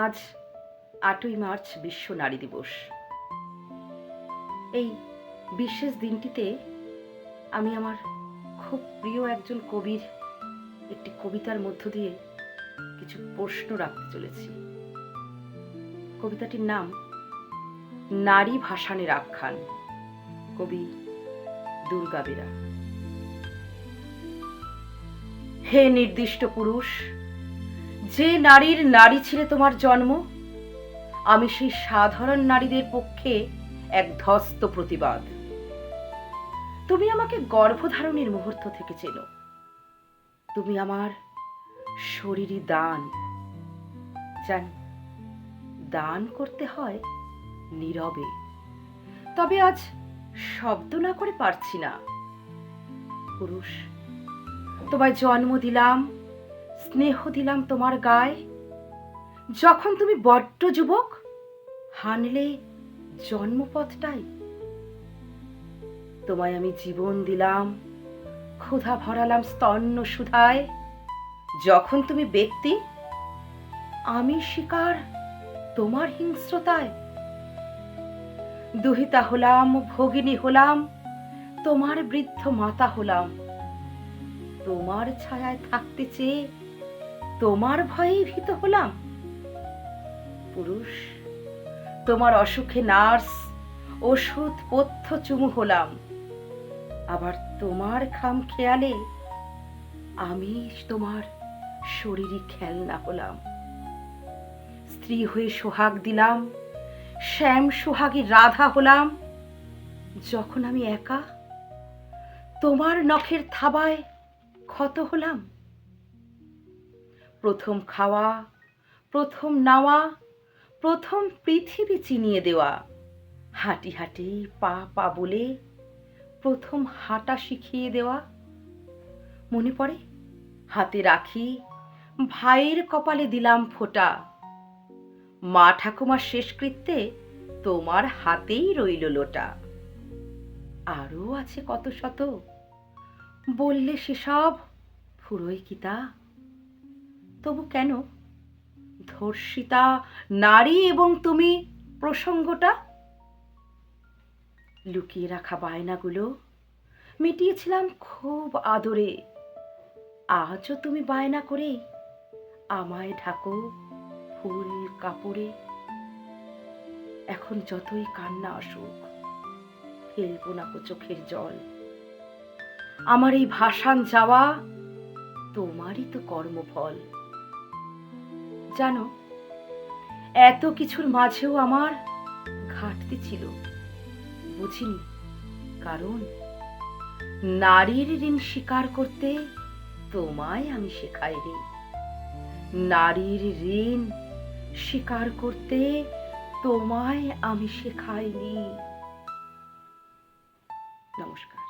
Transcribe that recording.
আজ ৮ই মার্চ বিশ্ব নারী দিবস। এই বিশেষ দিনটিতে আমি আমার খুব প্রিয় একজন কবির একটি কবিতার মধ্য দিয়ে কিছু প্রশ্ন রাখতে চলেছি। কবিতাটির নাম নারী ভাসানের আখ্যান, কবি দুর্গা বেরা। হে নির্দিষ্ট পুরুষ, যে নারীর নারী ছিলে তোমার জন্ম, আমি সেই সাধারণ নারীদের পক্ষে এক ধ্বস্ত প্রতিবাদ। তুমি আমাকে গর্ভধারণের মুহূর্ত থেকে চেনো, তুমি আমার শরীরই দান। জানি দান করতে হয় নীরবে, তবে আজ শব্দ না করে পারছি না। পুরুষ, তোমায় জন্ম দিলাম, স্নেহ দিলাম তোমার গায়ে। যখন তুমি বড্ড যুবক, হানলে জন্মপথটাই। তোমায় আমি জীবন দিলাম, ক্ষুধা ভরালাম স্তন্য সুধায়। যখন তুমি ব্যক্তি, আমি শিকার তোমার হিংস্রতায়। দুহিতা হলাম, ভগিনী হলাম, তোমার বৃদ্ধ মাতা হলাম। তোমার ছায়ায় থাকতে চেয়ে তোমার ভয়েই ভীত হলাম। পুরুষ, তোমার অসুখে নার্স, ওষুধ পথ্য চুমু হলাম। আবার তোমার খাম খেয়ালে আমি তোমার শরীরই খেলনা হলাম। স্ত্রী হয়ে সোহাগ দিলাম, শ্যাম সোহাগী রাধা হলাম। যখন আমি একা, তোমার নখের থাবায় ক্ষত হলাম। প্রথম খাওয়া, প্রথম নাওয়া, প্রথম পৃথিবী চিনিয়ে দেওয়া। হাঁটি হাঁটি পা পা বলে প্রথম হাঁটা শিখিয়ে দেওয়া। মনে পড়ে হাতে রাখি, ভাইয়ের কপালে দিলাম ফোঁটা। মা ঠাকুমার শেষকৃত্যে তোমার হাতেই রইল লোটা। আরও আছে কত শত, বললে সেসব ফুরোয় কি তা? তবু কেন ধর্ষিতা নারী এবং তুমি প্রসঙ্গটা? লুকিয়ে রাখা বায়নাগুলো মিটিয়েছিলাম খুব আদরে। আজও তুমি বায়না করে আমায় ঢাকো ফুল কাপড়ে। এখন যতই কান্না আসুক, ফেলবো না কো চোখের জল। আমার এই ভাসান যাওয়া তোমারই তো কর্মফল। জানো, এত কিছুর মাঝেও আমার ঘাটতি ছিল, বুঝিনি। কারণ নারীর ঋণ স্বীকার করতে তোমায় আমি শেখাই রে। নারীর ঋণ স্বীকার করতে তোমায় আমি শেখাইনি। নমস্কার।